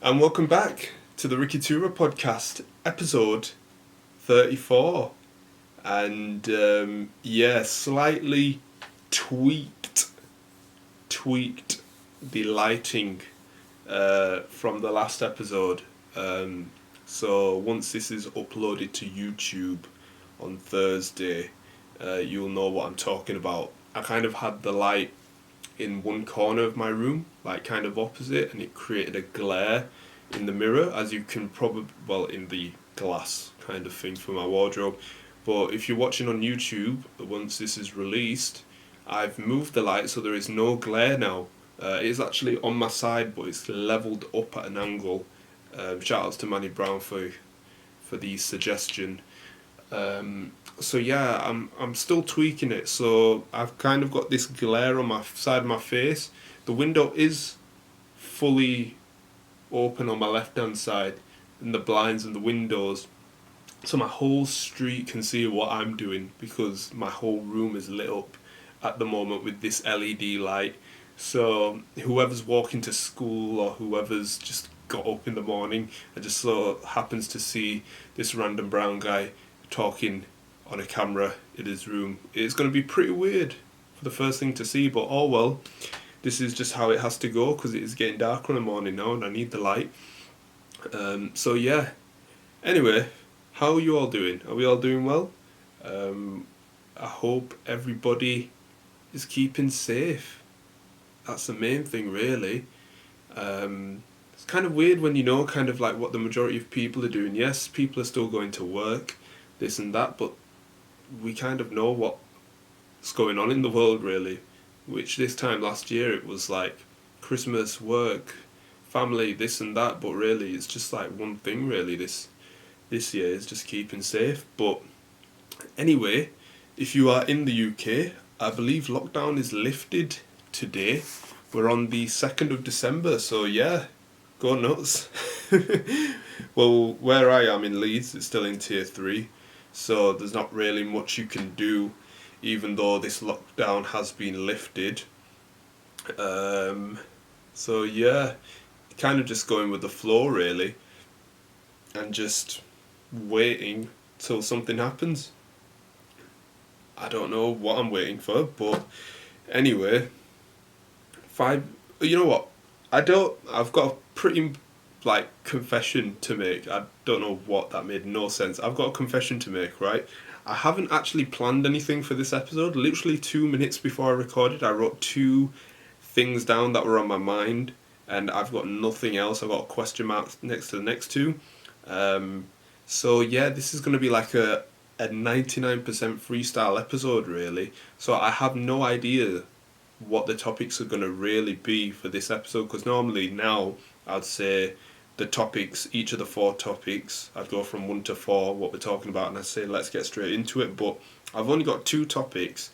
And welcome back to the Ricky2ra Podcast, episode 34. And slightly tweaked the lighting from the last episode. So once this is uploaded to YouTube on Thursday, you'll know what I'm talking about. I kind of had the light in one corner of my room, like kind of opposite, and it created a glare in the mirror, as you can probably, in the glass kind of thing for my wardrobe. But if you're watching on YouTube, once this is released, I've moved the light so there is no glare now. It is actually on my side, but it's leveled up at an angle. Shout outs to Manny Brown for the suggestion. So yeah, I'm still tweaking it. So I've kind of got this glare on my side of my face. The window is fully open on my left hand side, and the blinds and the windows, so my whole street can see what I'm doing, because my whole room is lit up at the moment with this LED light. So whoever's walking to school or whoever's just got up in the morning and just so happens to see this random brown guy talking on a camera in his room, it's going to be pretty weird for the first thing to see, but oh well, this is just how it has to go, because it is getting darker in the morning now and I need the light. So yeah, anyway, how are you all doing? Are we all doing well? I hope everybody is keeping safe. That's the main thing, really. It's kind of weird when you know kind of like what the majority of people are doing. Yes, people are still going to work, this and that, but we kind of know what's going on in the world, really. Which this time last year it was like Christmas, work, family, this and that, but really it's just like one thing really this year is just keeping safe. But anyway, if you are in the UK, I believe lockdown is lifted today. We're on the 2nd of December, so yeah, go nuts. Well, where I am in Leeds, it's still in tier 3, so there's not really much you can do even though this lockdown has been lifted. So yeah, kind of just going with the flow really, and just waiting till something happens. I don't know what I'm waiting for, but anyway, you know what? I've got a pretty confession to make. I don't know what that made no sense. I've got a confession to make, right? I haven't actually planned anything for this episode. Literally 2 minutes before I recorded, I wrote 2 things down that were on my mind, and I've got nothing else. I've got a question mark next to the next 2. So yeah, this is going to be like a 99% freestyle episode, really. So I have no idea what the topics are going to really be for this episode, because normally now I'd say the topics, each of the 4 topics, I'd go from 1 to 4 what we're talking about, and I'd say let's get straight into it. But I've only got 2 topics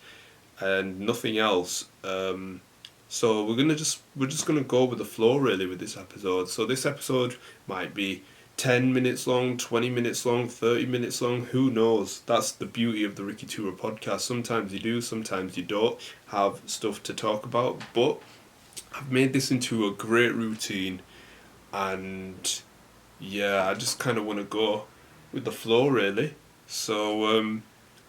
and nothing else. So we're just gonna go with the flow really with this episode. So this episode might be 10 minutes long, 20 minutes long, 30 minutes long, who knows? That's the beauty of the Ricky2ra Podcast. Sometimes you do, sometimes you don't have stuff to talk about, but I've made this into a great routine, and yeah, I just kind of want to go with the flow really. So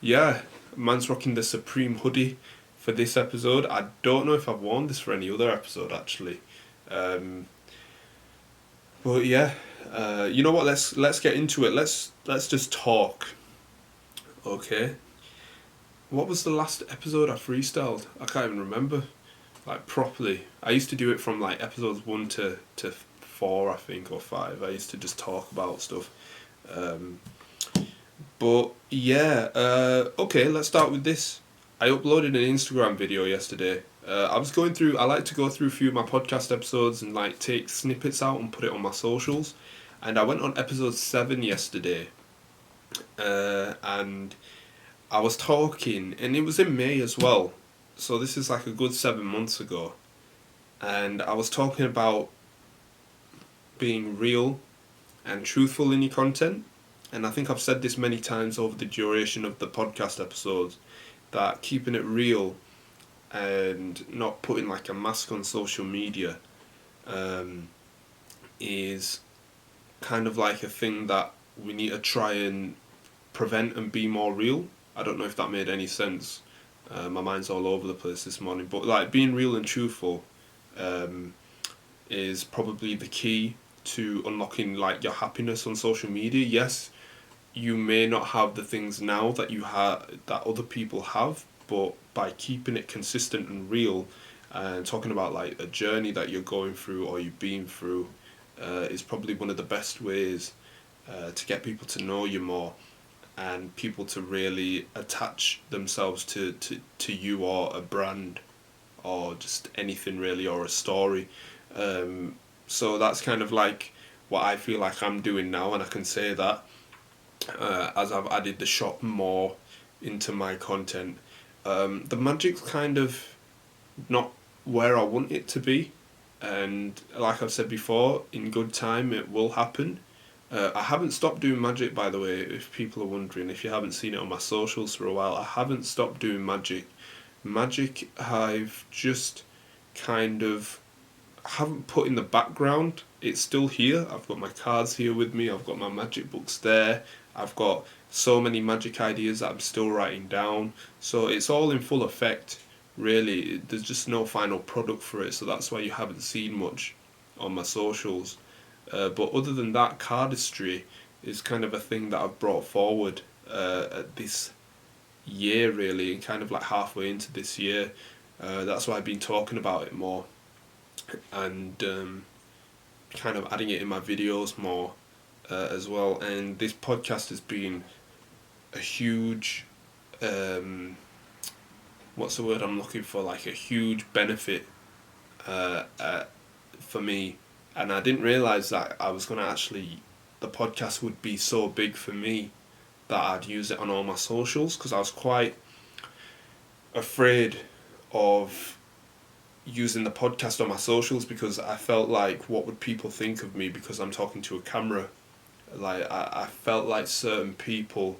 yeah, man's rocking the Supreme hoodie for this episode. I don't know if I've worn this for any other episode actually, but yeah, you know what, let's get into it. Let's just talk. Okay, what was the last episode I freestyled? I can't even remember, like properly. I used to do it from like episodes 1 to 4, I think, or 5. I used to just talk about stuff. But yeah, okay, let's start with this. I uploaded an Instagram video yesterday. I like to go through a few of my podcast episodes and like take snippets out and put it on my socials. And I went on episode 7 yesterday. And I was talking, and it was in May as well. So this is like a good 7 months ago. And I was talking about being real and truthful in your content. And I think I've said this many times over the duration of the podcast episodes, that keeping it real and not putting like a mask on social media is kind of like a thing that we need to try and prevent and be more real. I don't know if that made any sense. My mind's all over the place this morning, but like being real and truthful is probably the key to unlocking like your happiness on social media. Yes, you may not have the things now that you have that other people have, but by keeping it consistent and real, and talking about like a journey that you're going through or you've been through, is probably one of the best ways to get people to know you more, and people to really attach themselves to you or a brand or just anything really, or a story. So that's kind of like what I feel like I'm doing now, and I can say that as I've added the shop more into my content. The magic's kind of not where I want it to be, and like I've said before, in good time it will happen. I haven't stopped doing magic, by the way, if people are wondering, if you haven't seen it on my socials for a while. I haven't stopped doing magic. Magic I've just kind of haven't put in the background. It's still here. I've got my cards here with me, I've got my magic books there, I've got so many magic ideas that I'm still writing down. So it's all in full effect, really. There's just no final product for it, so that's why you haven't seen much on my socials. But other than that, cardistry is kind of a thing that I've brought forward at this year, really, and kind of like halfway into this year. That's why I've been talking about it more, and kind of adding it in my videos more as well. And this podcast has been a huge, what's the word I'm looking for, like a huge benefit for me. And I didn't realise that I was going to actually, the podcast would be so big for me that I'd use it on all my socials, because I was quite afraid of using the podcast on my socials, because I felt like, what would people think of me because I'm talking to a camera? Like, I felt like certain people,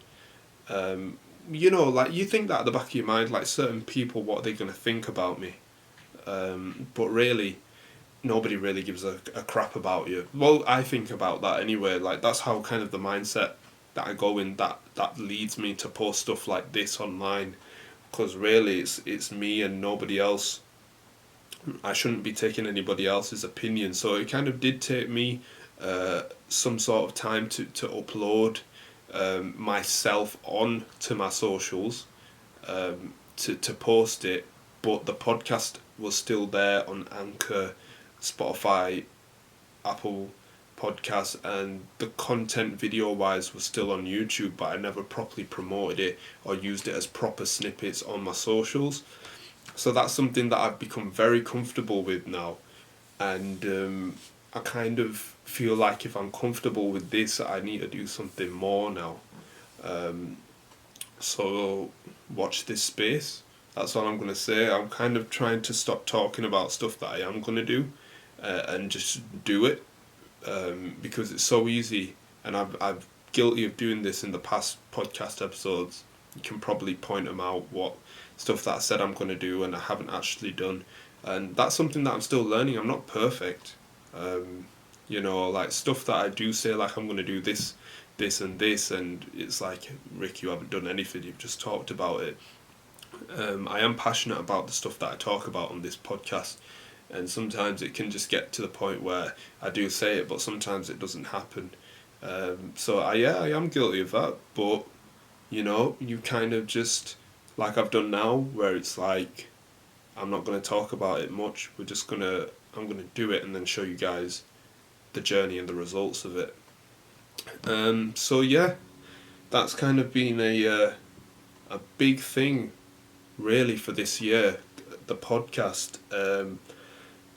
like you think that at the back of your mind, like certain people, what are they going to think about me? But really, nobody really gives a crap about you. Well, I think about that anyway. Like, that's how kind of the mindset that I go in, that leads me to post stuff like this online, because really it's me and nobody else. I shouldn't be taking anybody else's opinion. So it kind of did take me some sort of time to upload myself on to my socials, to post it, but the podcast was still there on Anchor, Spotify, Apple Podcasts, and the content video wise was still on YouTube, but I never properly promoted it or used it as proper snippets on my socials. So that's something that I've become very comfortable with now, and I kind of feel like if I'm comfortable with this, I need to do something more now. So watch this space. That's all I'm going to say. I'm kind of trying to stop talking about stuff that I am going to do, and just do it, because it's so easy, and I'm guilty of doing this in the past podcast episodes. You can probably point them out, what stuff that I said I'm going to do and I haven't actually done, and that's something that I'm still learning. I'm not perfect, like stuff that I do say, like I'm going to do this and this, and it's like, Rick, you haven't done anything, you've just talked about it. I am passionate about the stuff that I talk about on this podcast, and sometimes it can just get to the point where I do say it, but sometimes it doesn't happen. So I am guilty of that, but you kind of just, like I've done now, where it's like, I'm not going to talk about it much, I'm going to do it and then show you guys the journey and the results of it. So yeah, that's kind of been a big thing really for this year, the podcast.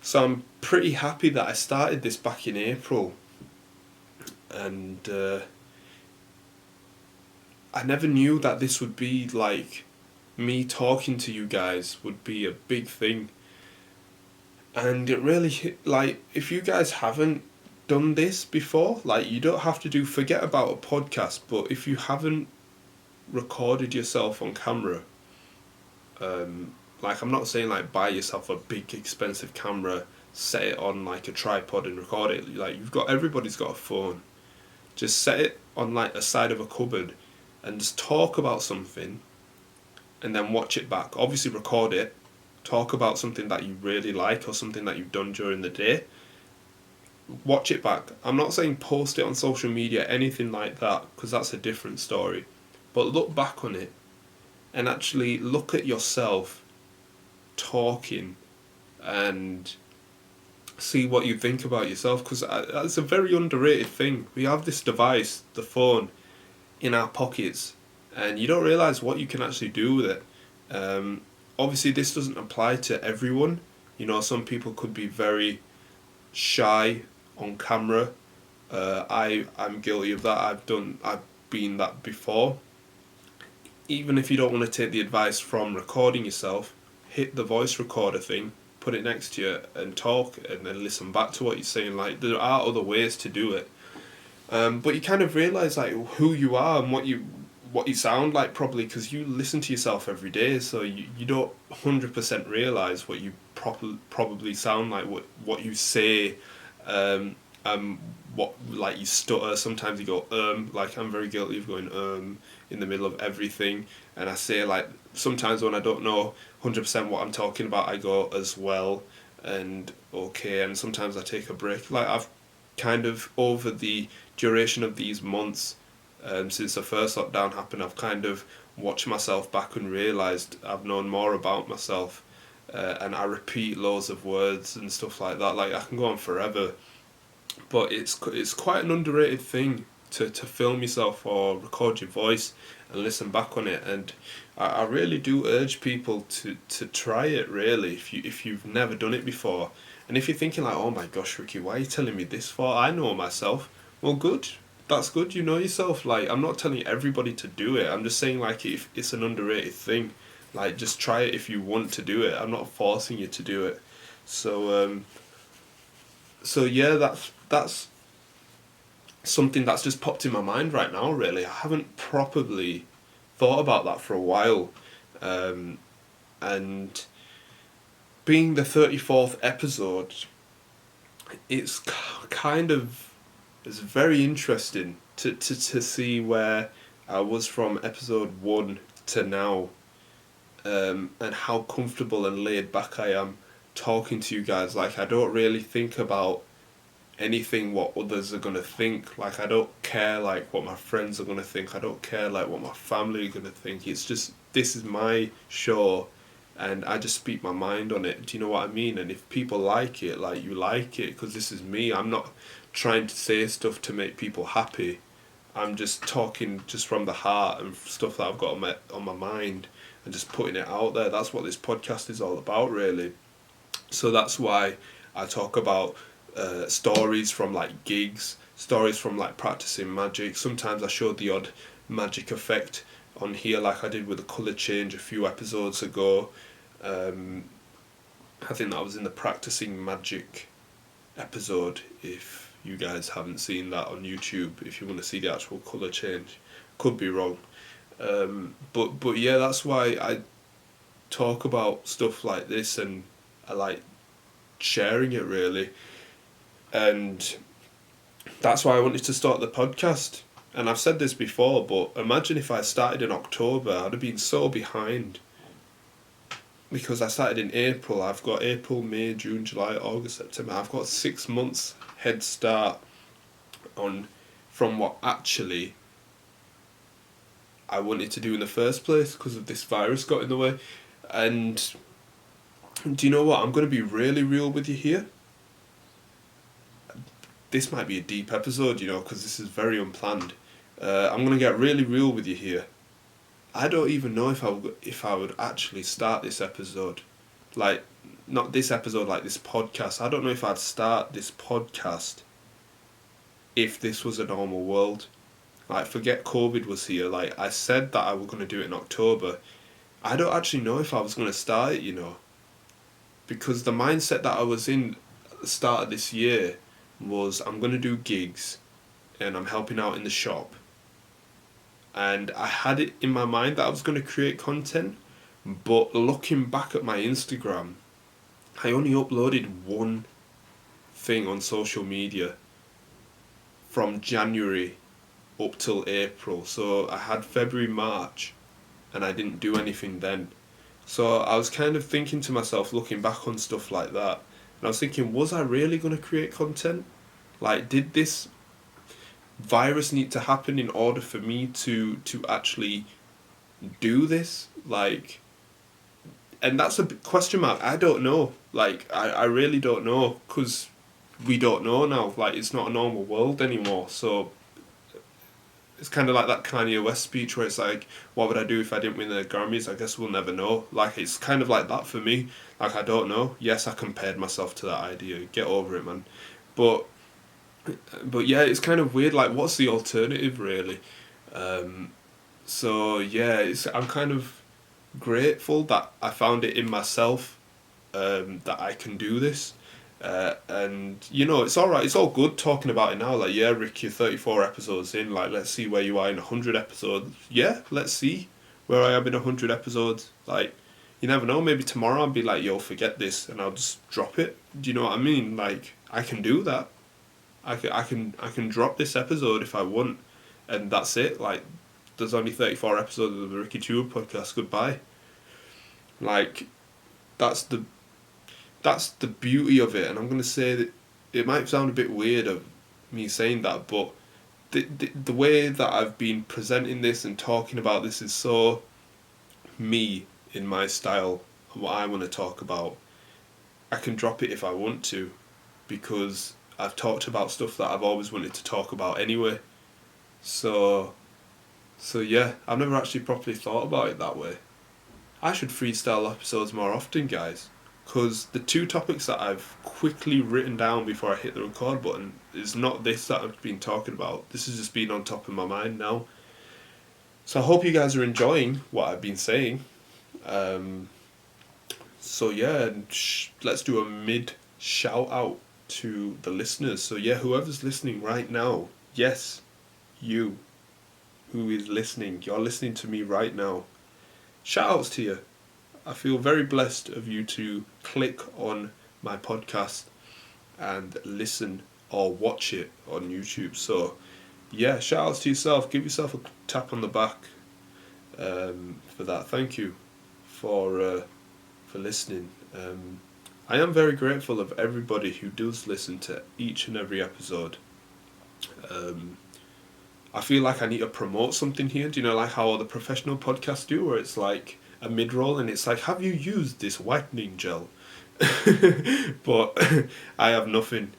So I'm pretty happy that I started this back in April, and I never knew that this would be like, me talking to you guys would be a big thing. And it really, like, if you guys haven't done this before, like, you don't have to forget about a podcast, but if you haven't recorded yourself on camera, like, I'm not saying like buy yourself a big expensive camera set it on like a tripod and record it. Like everybody's got a phone. Just set it on like a side of a cupboard and just talk about something and then watch it back. Obviously record it, talk about something that you really like or something that you've done during the day. Watch it back. I'm not saying post it on social media, anything like that, because that's a different story. But look back on it and actually look at yourself talking and see what you think about yourself, because that's a very underrated thing. We have this device, the phone, in our pockets, and you don't realise what you can actually do with it. Obviously this doesn't apply to everyone. You know, some people could be very shy on camera. I'm guilty of that. I've been that before. Even if you don't want to take the advice from recording yourself, hit the voice recorder thing, put it next to you and talk, and then listen back to what you're saying. Like, there are other ways to do it. But you kind of realise like who you are and what you sound like, probably because you listen to yourself every day, so you don't 100% realise what you probably sound like, what you say, what, like, you stutter. Sometimes you go like I'm very guilty of going in the middle of everything, and I say, like, sometimes when I don't know 100% what I'm talking about, I go as well and okay, and sometimes I take a break. Like, I've kind of, over the duration of these months, since the first lockdown happened, I've kind of watched myself back and realised I've known more about myself, and I repeat loads of words and stuff like that. Like, I can go on forever, but it's quite an underrated thing to film yourself or record your voice and listen back on it. And I really do urge people to try it, really, if you've never done it before. And if you're thinking like, oh my gosh, Ricky, why are you telling me this for? I know myself. Well, good. That's good. You know yourself. Like, I'm not telling everybody to do it. I'm just saying, like, if it's an underrated thing, like, just try it if you want to do it. I'm not forcing you to do it. So yeah, that's something that's just popped in my mind right now, really. I haven't properly thought about that for a while. And being the 34th episode, it's very interesting to see where I was from episode 1 to now, and how comfortable and laid back I am talking to you guys. Like, I don't really think about anything what others are going to think. Like, I don't care like what my friends are going to think. I don't care like what my family are going to think. It's just, this is my show and I just speak my mind on it. Do you know what I mean? And if people like it, like, you like it because this is me. I'm not trying to say stuff to make people happy. I'm just talking just from the heart and stuff that I've got on my mind and just putting it out there. That's what this podcast is all about, really. So that's why I talk about stories from like gigs, stories from like practicing magic. Sometimes I show the odd magic effect on here, like I did with the colour change a few episodes ago. I think that was in the practicing magic episode. If you guys haven't seen that on YouTube, if you want to see the actual colour change, could be wrong. But yeah, that's why I talk about stuff like this, and I like sharing it, really. And that's why I wanted to start the podcast. And I've said this before, but imagine if I started in October, I'd have been so behind. Because I started in April. I've got April, May, June, July, August, September. I've got 6 months head start from what actually I wanted to do in the first place, because of this virus got in the way. And do you know what? I'm going to be really real with you here. This might be a deep episode, you know, because this is very unplanned. I'm going to get really real with you here. I don't even know if I would actually start this episode. Like, not this episode, like this podcast. I don't know if I'd start this podcast if this was a normal world. Like, forget COVID was here. Like, I said that I was going to do it in October. I don't actually know if I was going to start it, you know. Because the mindset that I was in at the start of this year was, I'm going to do gigs and I'm helping out in the shop. And I had it in my mind that I was going to create content, but looking back at my Instagram, I only uploaded one thing on social media from January up till April. So I had February, March, and I didn't do anything then. So I was kind of thinking to myself, looking back on stuff like that, and I was thinking, was I really going to create content? Like, did this virus need to happen in order for me to actually do this? Like, and that's a big question mark. I don't know. Like, I really don't know, because we don't know now. Like, it's not a normal world anymore. So it's kind of like that Kanye West speech where it's like, what would I do if I didn't win the Grammys? I guess we'll never know. Like, it's kind of like that for me. Like, I don't know. Yes, I compared myself to that idea. Get over it, man. But yeah, it's kind of weird. Like, what's the alternative, really? So yeah, I'm kind of grateful that I found it in myself, that I can do this. And you know, it's alright, it's all good talking about it now. Like, yeah, Rick, you're 34 episodes in. Like, let's see where you are in 100 episodes. Yeah, let's see where I am in 100 episodes. Like, you never know. Maybe tomorrow I'll be like, yo, forget this, and I'll just drop it. Do you know what I mean? Like, I can do that. I can drop this episode if I want, and that's it. Like, there's only 34 episodes of the Ricky2ra Podcast. Goodbye. Like, that's the beauty of it. And I'm gonna say that it might sound a bit weird of me saying that, but the way that I've been presenting this and talking about this is so me, in my style and what I want to talk about. I can drop it if I want to, because I've talked about stuff that I've always wanted to talk about anyway. So yeah, I've never actually properly thought about it that way. I should freestyle episodes more often, guys, because the two topics that I've quickly written down before I hit the record button is not this that I've been talking about. This has just been on top of my mind now. So I hope you guys are enjoying what I've been saying. So yeah, let's do a mid shout out to the listeners. So yeah, whoever's listening right now, yes, you who is listening, you're listening to me right now. Shout outs to you. I feel very blessed of you to click on my podcast and listen or watch it on YouTube. So yeah, shout outs to yourself. Give yourself a tap on the back for that. Thank you for listening. I am very grateful of everybody who does listen to each and every episode. I feel like I need to promote something here. Do you know, like how all the professional podcasts do, where it's like a mid-roll and it's like, have you used this whitening gel? But I have nothing.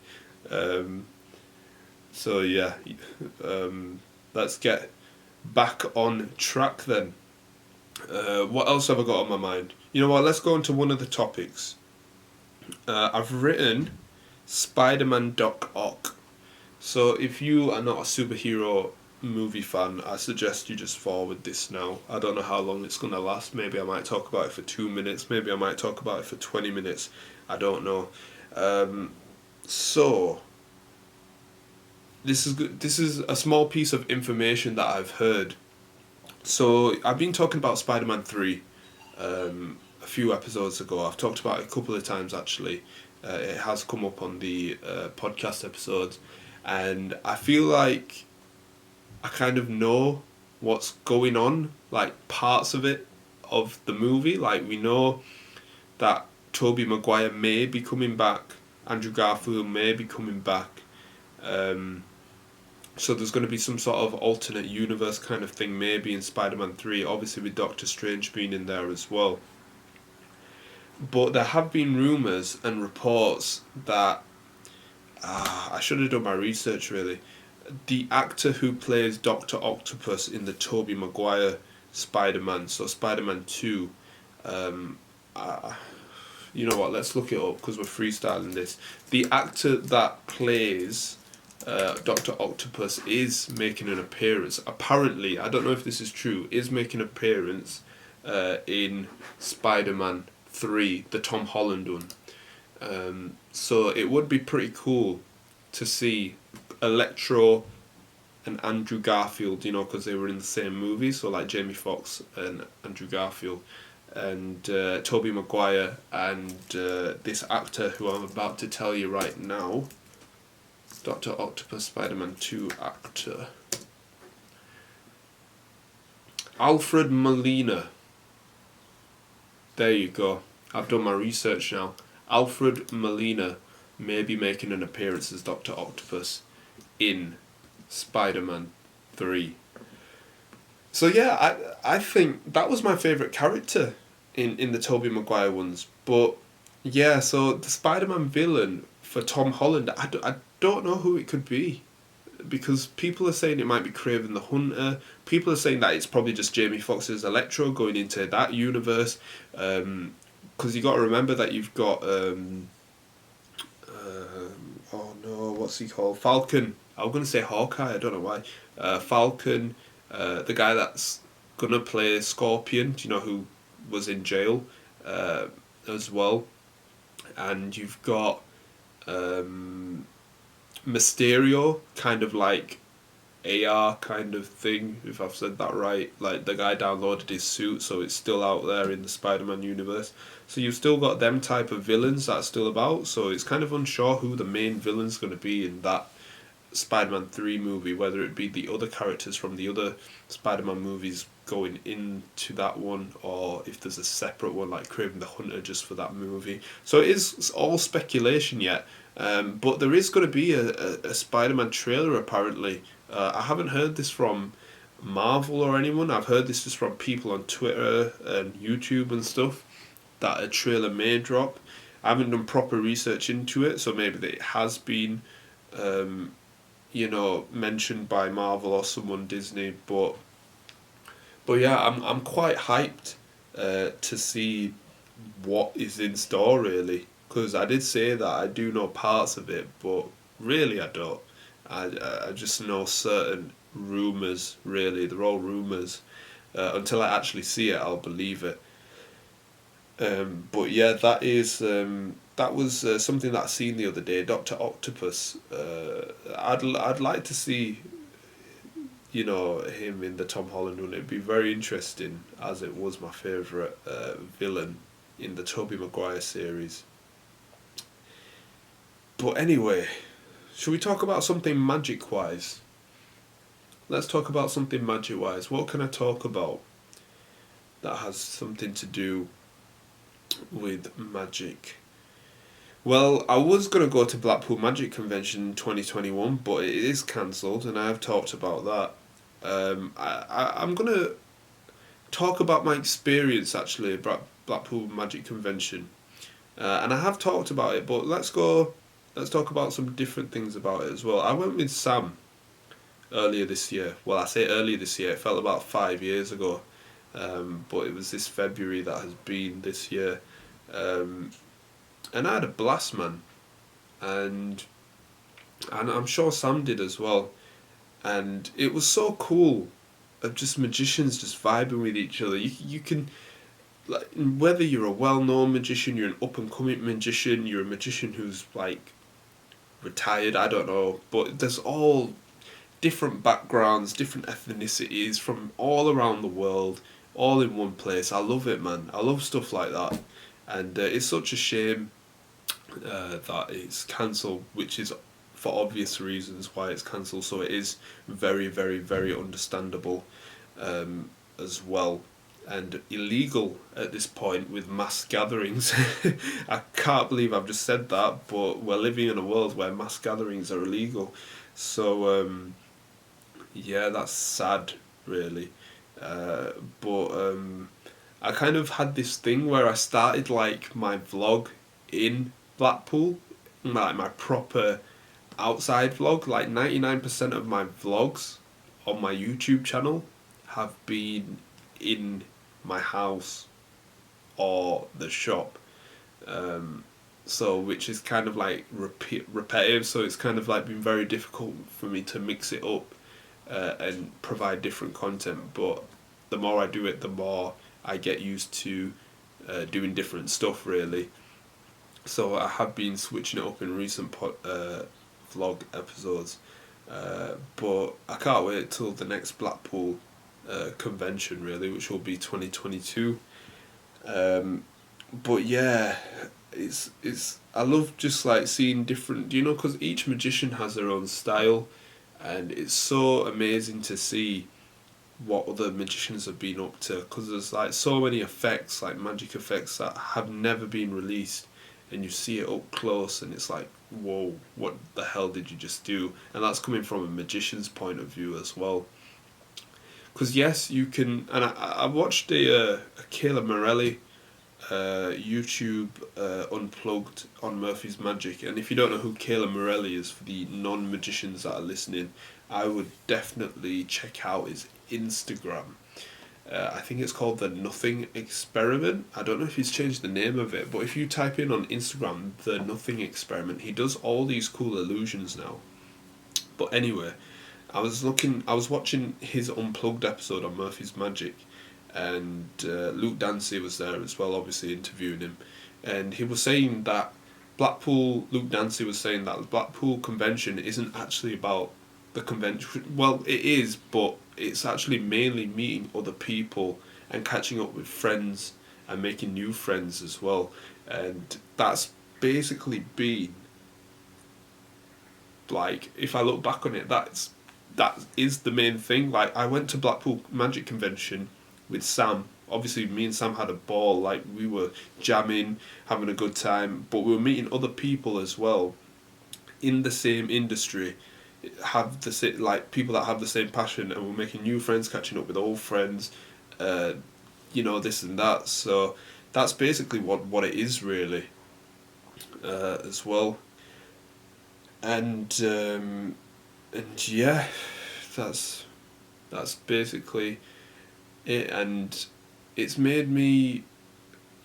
So yeah, let's get back on track then. What else have I got on my mind? You know what, let's go on to one of the topics. I've written SpiderMan Doc Ock. So if you are not a superhero movie fan, I suggest you just forward this now. I don't know how long it's going to last. Maybe I might talk about it for 2 minutes. Maybe I might talk about it for 20 minutes. I don't know. So this is a small piece of information that I've heard. So I've been talking about Spider-Man 3 a few episodes ago. I've talked about it a couple of times actually. It has come up on the podcast episodes, and I feel like I kind of know what's going on, like parts of it, of the movie. Like, we know that Tobey Maguire may be coming back, Andrew Garfield may be coming back, so there's going to be some sort of alternate universe kind of thing maybe in Spider-Man 3, obviously with Doctor Strange being in there as well. But there have been rumours and reports that, I should have done my research really, the actor who plays Dr. Octopus in the Tobey Maguire Spider-Man, so Spider-Man 2, you know what, let's look it up because we're freestyling this. The actor that plays Dr. Octopus is making an appearance. Apparently, I don't know if this is true, is making an appearance in Spider-Man 3, the Tom Holland one. So it would be pretty cool to see Electro and Andrew Garfield, you know, because they were in the same movie, so like Jamie Foxx and Andrew Garfield, and Tobey Maguire and this actor who I'm about to tell you right now, Dr. Octopus Spider-Man 2 actor, Alfred Molina. There you go. I've done my research now. Alfred Molina may be making an appearance as Dr. Octopus in Spider-Man 3. So yeah, I think that was my favourite character in the Tobey Maguire ones. But yeah, so the Spider-Man villain for Tom Holland, I don't know who it could be. Because people are saying it might be Kraven the Hunter. People are saying that it's probably just Jamie Foxx's Electro going into that universe. Because you got to remember that you've got oh no, what's he called? Falcon. I'm gonna say Hawkeye. I don't know why. Falcon, the guy that's gonna play Scorpion. Do you know who was in jail, as well? And you've got Mysterio, kind of like AR kind of thing, if I've said that right. Like, the guy downloaded his suit, so it's still out there in the Spider-Man universe. So you've still got them type of villains that are still about, so it's kind of unsure who the main villain's going to be in that Spider-Man 3 movie, whether it be the other characters from the other Spider-Man movies going into that one, or if there's a separate one like Kraven the Hunter just for that movie. So it's all speculation yet. But there is going to be a Spider-Man trailer apparently. I haven't heard this from Marvel or anyone. I've heard this just from people on Twitter and YouTube and stuff, that a trailer may drop. I haven't done proper research into it, so maybe that it has been, mentioned by Marvel or someone, Disney. But yeah, I'm quite hyped to see what is in store really. Because I did say that I do know parts of it, but really I don't. I just know certain rumours, really. They're all rumours. Until I actually see it, I'll believe it. But yeah, that was something that I seen the other day. Dr. Octopus. I'd like to see, him in the Tom Holland one. It'd be very interesting, as it was my favourite villain in the Tobey Maguire series. But anyway, should we talk about something magic-wise? Let's talk about something magic-wise. What can I talk about that has something to do with magic? Well, I was going to go to Blackpool Magic Convention 2021, but it is cancelled, and I have talked about that. I'm going to talk about my experience, actually, about Blackpool Magic Convention. And I have talked about it, but let's talk about some different things about it as well. I went with Sam earlier this year. Well, I say earlier this year, it felt about 5 years ago. But it was this February that has been this year. And I had a blast, man. And I'm sure Sam did as well. And it was so cool of just magicians just vibing with each other. You can, like, whether you're a well-known magician, you're an up-and-coming magician, you're a magician who's like retired, I don't know, but there's all different backgrounds, different ethnicities from all around the world, all in one place. I love it, man. I love stuff like that. And it's such a shame that it's cancelled, which is for obvious reasons why it's cancelled. So it is very, very, very understandable as well. And illegal at this point with mass gatherings. I can't believe I've just said that, but we're living in a world where mass gatherings are illegal. So, yeah, that's sad, really. But I kind of had this thing where I started like my vlog in Blackpool, like my proper outside vlog. Like 99% of my vlogs on my YouTube channel have been in my house or the shop, so which is kind of like repetitive, so it's kind of like been very difficult for me to mix it up and provide different content. But the more I do it, the more I get used to doing different stuff, really. So I have been switching it up in recent vlog episodes, but I can't wait till the next Blackpool convention, really, which will be 2022. But yeah, it's I love just like seeing different, because each magician has their own style, and it's so amazing to see what other magicians have been up to, because there's like so many effects, like magic effects that have never been released, and you see it up close and it's like, whoa, what the hell did you just do? And that's coming from a magician's point of view as well. Because yes, you can, and I watched a Kayla Morelli YouTube Unplugged on Murphy's Magic, and if you don't know who Kayla Morelli is, for the non-magicians that are listening, I would definitely check out his Instagram. I think it's called the Nothing Experiment. I don't know if he's changed the name of it, but if you type in on Instagram the Nothing Experiment, he does all these cool illusions now. But anyway, I was watching his Unplugged episode on Murphy's Magic, and Luke Dancy was there as well, obviously interviewing him, and he was saying that Luke Dancy was saying that the Blackpool convention isn't actually about the convention. Well, it is, but it's actually mainly meeting other people and catching up with friends and making new friends as well, and that's basically been, like, if I look back on it, that is the main thing. Like, I went to Blackpool Magic Convention with Sam. Obviously, me and Sam had a ball. Like, we were jamming, having a good time, but we were meeting other people as well in the same industry, have people that have the same passion, and we're making new friends, catching up with old friends, this and that. So that's basically what it is, really, as well. And yeah, that's basically it, and it's made me,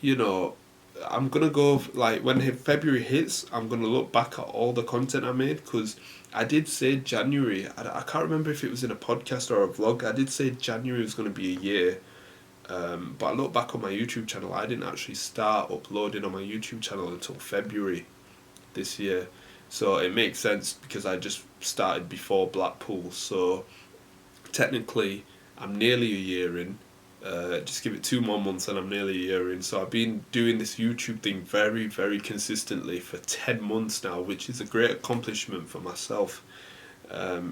I'm gonna go, like, when February hits, I'm gonna look back at all the content I made, because I did say January. I can't remember if it was in a podcast or a vlog. I did say January was gonna be a year. But I look back on my YouTube channel. I didn't actually start uploading on my YouTube channel until February this year. So it makes sense because I just started before Blackpool. So technically, I'm nearly a year in. Just give it 2 more months and I'm nearly a year in. So I've been doing this YouTube thing very, very consistently for 10 months now, which is a great accomplishment for myself,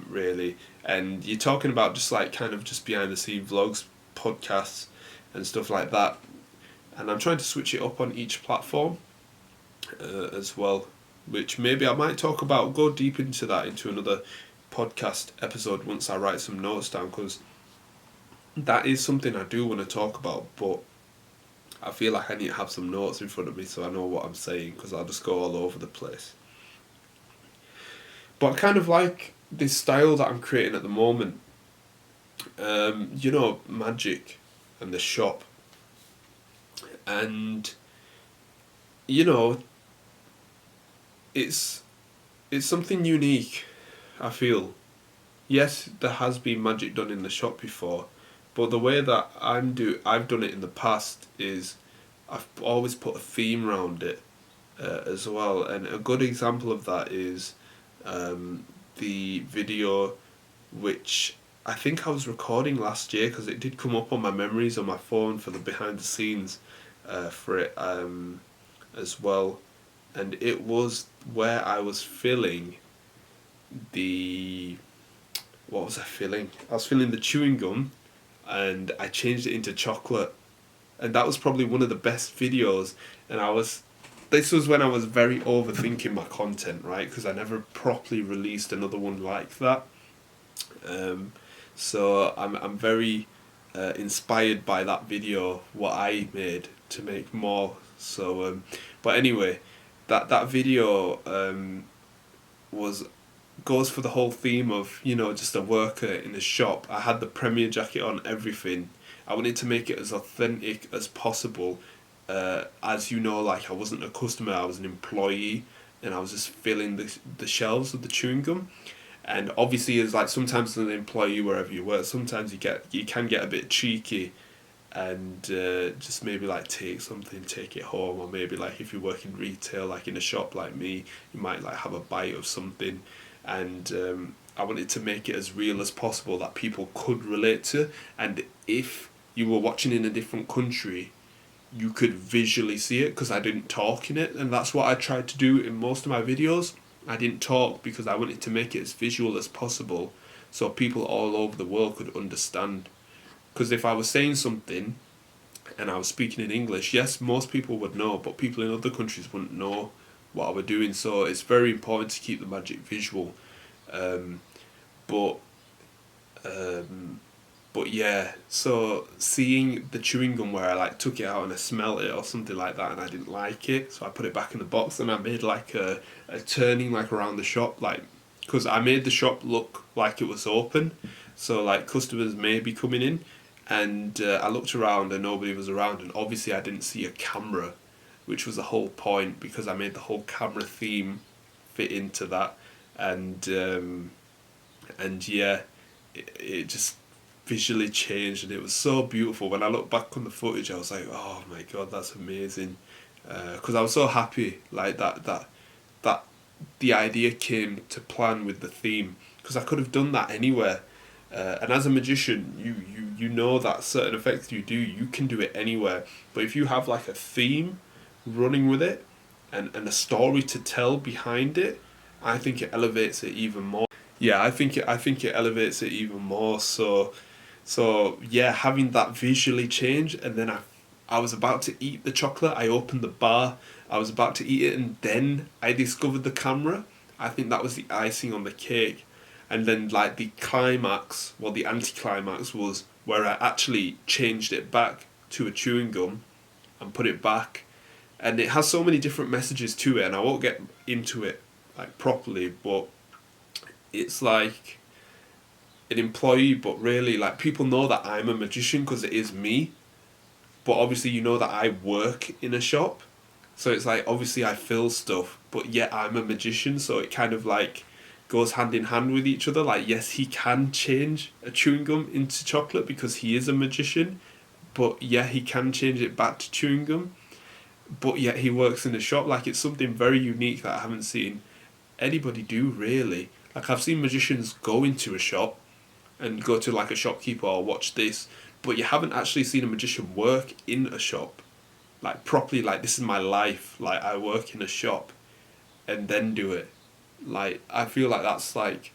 really. And you're talking about just like kind of just behind the scene vlogs, podcasts and stuff like that. And I'm trying to switch it up on each platform as well, which maybe I might talk about, go deep into that into another podcast episode once I write some notes down, because that is something I do want to talk about, but I feel like I need to have some notes in front of me so I know what I'm saying, because I'll just go all over the place. But I kind of like this style that I'm creating at the moment. Magic and the shop. And, it's something unique, I feel. Yes, there has been magic done in the shop before, but the way that I've done it in the past is I've always put a theme around it as well. And a good example of that is the video which I think I was recording last year, because it did come up on my memories on my phone for the behind the scenes for it as well. And it was where I was filling what was I filling? I was filling the chewing gum, and I changed it into chocolate, and that was probably one of the best videos. And this was when I was very overthinking my content, right? Because I never properly released another one like that. So I'm very inspired by that video, what I made, to make more. So, but anyway, that video goes for the whole theme of, just a worker in a shop. I had the Premier jacket on, everything. I wanted to make it as authentic as possible. As you know, like, I wasn't a customer, I was an employee, and I was just filling the shelves with the chewing gum. And obviously, as like sometimes as an employee wherever you work, sometimes you can get a bit cheeky, and just maybe like take it home, or maybe like if you work in retail, like in a shop like me, you might like have a bite of something. And I wanted to make it as real as possible that people could relate to. And if you were watching in a different country, you could visually see it, because I didn't talk in it, and that's what I tried to do in most of my videos. I didn't talk because I wanted to make it as visual as possible so people all over the world could understand. Because if I was saying something and I was speaking in English, yes, most people would know, but people in other countries wouldn't know what I was doing. So it's very important to keep the magic visual. But yeah, so seeing the chewing gum where I like took it out and I smelled it or something like that and I didn't like it, so I put it back in the box, and I made like a turning like around the shop, like, because I made the shop look like it was open, so like customers may be coming in, and I looked around and nobody was around, and obviously I didn't see a camera, which was the whole point, because I made the whole camera theme fit into that, and yeah, it just visually changed, and it was so beautiful. When I look back on the footage, I was like, oh my god, that's amazing, because I was so happy like that the idea came to plan with the theme, because I could have done that anywhere, and as a magician you know that certain effects you can do it anywhere, but if you have like a theme running with it and a story to tell behind it, I think it elevates it even more. Yeah, I think it elevates it even more. So yeah, having that visually change, and then I was about to eat the chocolate. I opened the bar. I was about to eat it, and then I discovered the camera. I think that was the icing on the cake. And then like the climax, well, the anticlimax was where I actually changed it back to a chewing gum and put it back. And it has so many different messages to it, and I won't get into it like properly, but it's like an employee, but really like people know that I'm a magician because it is me, but obviously you know that I work in a shop, so it's like obviously I fill stuff, but yet I'm a magician, so it kind of like goes hand in hand with each other. Like, yes, he can change a chewing gum into chocolate because he is a magician, but yeah, he can change it back to chewing gum, but yet he works in a shop. Like, it's something very unique that I haven't seen anybody do, really. Like, I've seen magicians go into a shop and go to like a shopkeeper or watch this, but you haven't actually seen a magician work in a shop like properly, like, this is my life, like I work in a shop, and then do it. Like, I feel like that's like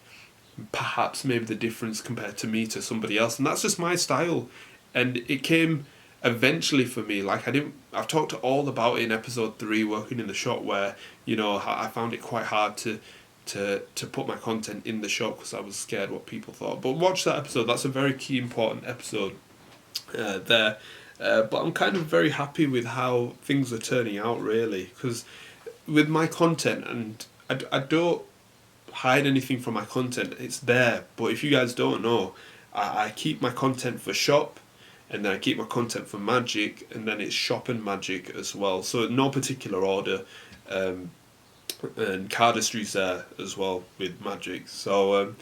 perhaps maybe the difference compared to me to somebody else, and that's just my style. And it came eventually for me, like I've talked all about it in episode 3, working in the shop, where, you know, I found it quite hard to put my content in the shop because I was scared what people thought. But watch that episode, that's a very key important episode there. But I'm kind of very happy with how things are turning out, really, because with my content, and I don't hide anything from my content, it's there. But if you guys don't know, I keep my content for shop, and then I keep my content for magic, and then it's shop and magic as well, so no particular order. And cardistry's there as well with magic, so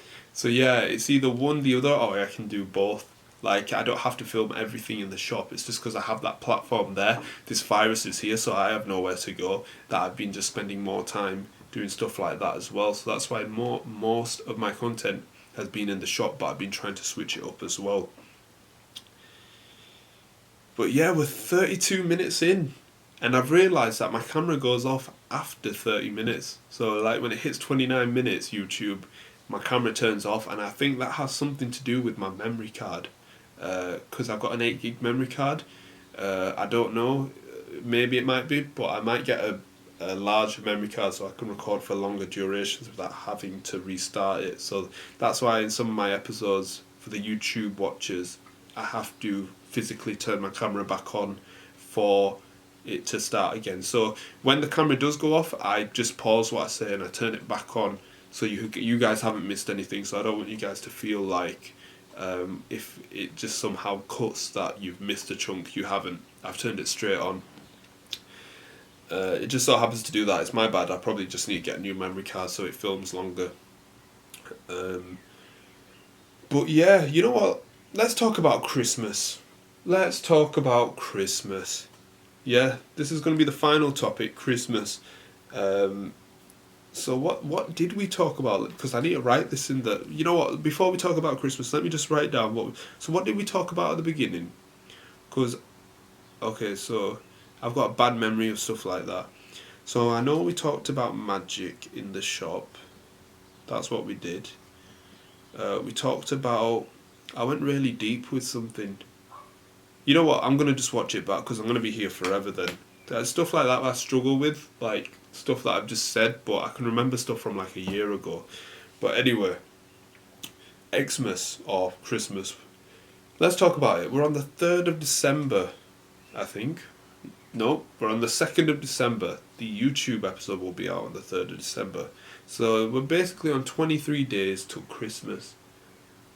yeah, it's either one the other, or I can do both. Like, I don't have to film everything in the shop, it's just because I have that platform there, this virus is here, so I have nowhere to go, that I've been just spending more time doing stuff like that as well. So that's why most of my content has been in the shop, but I've been trying to switch it up as well. But yeah, we're 32 minutes in, and I've realised that my camera goes off after 30 minutes. So like when it hits 29 minutes, YouTube, my camera turns off, and I think that has something to do with my memory card. Because I've got an 8 gig memory card. I don't know, maybe it might be, but I might get a larger memory card so I can record for longer durations without having to restart it. So that's why in some of my episodes for the YouTube watchers, I have to physically turn my camera back on for it to start again. So when the camera does go off, I just pause what I say and I turn it back on, so you guys haven't missed anything. So I don't want you guys to feel like if it just somehow cuts that you've missed a chunk. You haven't. I've turned it straight on. It just so happens to do that. It's my bad. I probably just need to get a new memory card so it films longer. But yeah, you know what? Let's talk about Christmas. Let's talk about Christmas. Yeah, this is going to be the final topic, Christmas. So what did we talk about? Because I need to write this in the... You know what? Before we talk about Christmas, let me just write down what... So what did we talk about at the beginning? Because Okay, so I've got a bad memory of stuff like that. So I know we talked about magic in the shop. That's what we did. We talked about. I went really deep with something. You know what? I'm gonna just watch it back because I'm gonna be here forever. Then there's stuff like that I struggle with, like stuff that I've just said, but I can remember stuff from like a year ago. But anyway, Xmas or Christmas. Let's talk about it. We're on the 3rd of December, I think. No, we're on the 2nd of December. The YouTube episode will be out on the 3rd of December. So we're basically on 23 days till Christmas.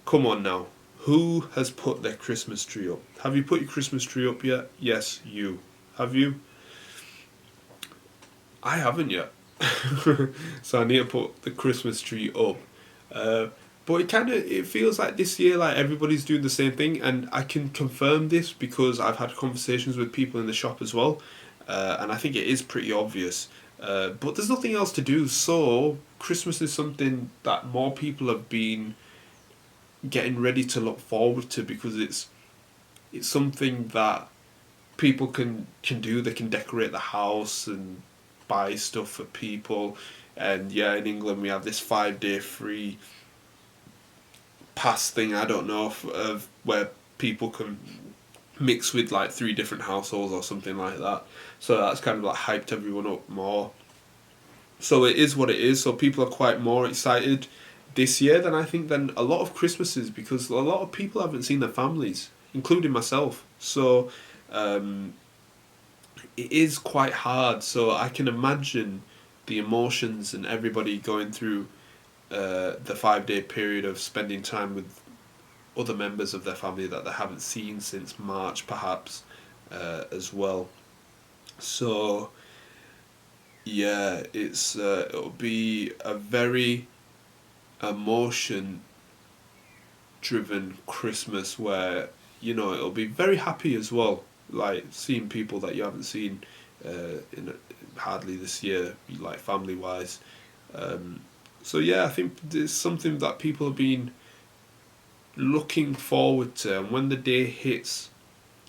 Come on now. Who has put their Christmas tree up? Have you put your Christmas tree up yet? Yes, you. Have you? I haven't yet. So I need to put the Christmas tree up. But it feels like this year like everybody's doing the same thing, and I can confirm this because I've had conversations with people in the shop as well, and I think it is pretty obvious. But there's nothing else to do, so Christmas is something that more people have been getting ready to look forward to because it's something that people can do. They can decorate the house and buy stuff for people, and yeah, in England we have this 5-day free pass thing. I don't know of where people can mix with like 3 different households or something like that. So that's kind of like hyped everyone up more. So it is what it is. So people are quite more excited this year than a lot of Christmases because a lot of people haven't seen their families, including myself. So it is quite hard. So I can imagine the emotions and everybody going through the 5-day period of spending time with other members of their family that they haven't seen since March, perhaps, as well. So yeah, it'll be a very emotion driven Christmas where it'll be very happy as well, like seeing people that you haven't seen in hardly this year, like family wise. So yeah, I think it's something that people have been looking forward to, and when the day hits,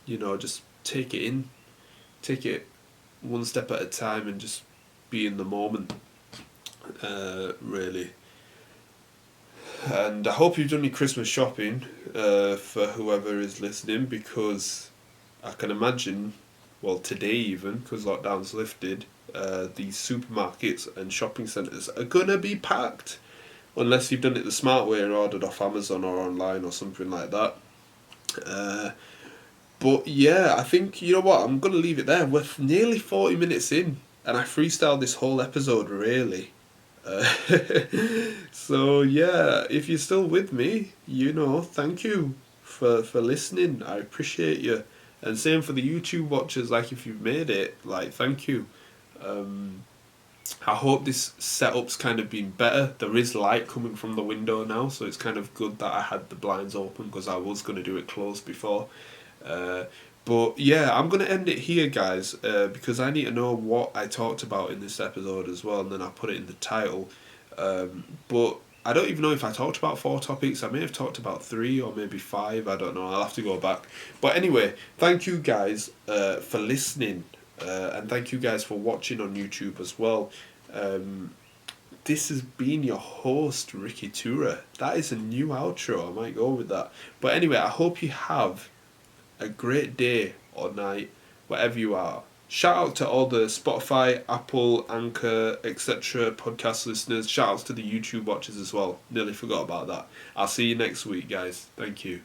just take it in, take it one step at a time, and just be in the moment. Really. And I hope you've done your Christmas shopping for whoever is listening, because I can imagine, well, today even, because lockdown's lifted, these supermarkets and shopping centres are going to be packed. Unless you've done it the smart way and ordered off Amazon or online or something like that. But yeah, I think, you know what, I'm going to leave it there. We're nearly 40 minutes in, and I freestyled this whole episode, really. So yeah, if you're still with me, thank you for listening. I appreciate you. And same for the YouTube watchers, like if you've made it, like thank you. I hope this setup's kind of been better. There is light coming from the window now, so it's kind of good that I had the blinds open because I was going to do it closed before. But yeah, I'm going to end it here, guys, because I need to know what I talked about in this episode as well, and then I'll put it in the title. But I don't even know if I talked about 4 topics. I may have talked about 3 or maybe 5. I don't know. I'll have to go back. But anyway, thank you guys for listening. And thank you guys for watching on YouTube as well. This has been your host, Ricky2ra. That is a new outro. I might go with that. But anyway, I hope you have a great day or night, wherever you are. Shout out to all the Spotify, Apple, Anchor, etc. podcast listeners. Shout outs to the YouTube watchers as well. Nearly forgot about that. I'll see you next week, guys. Thank you.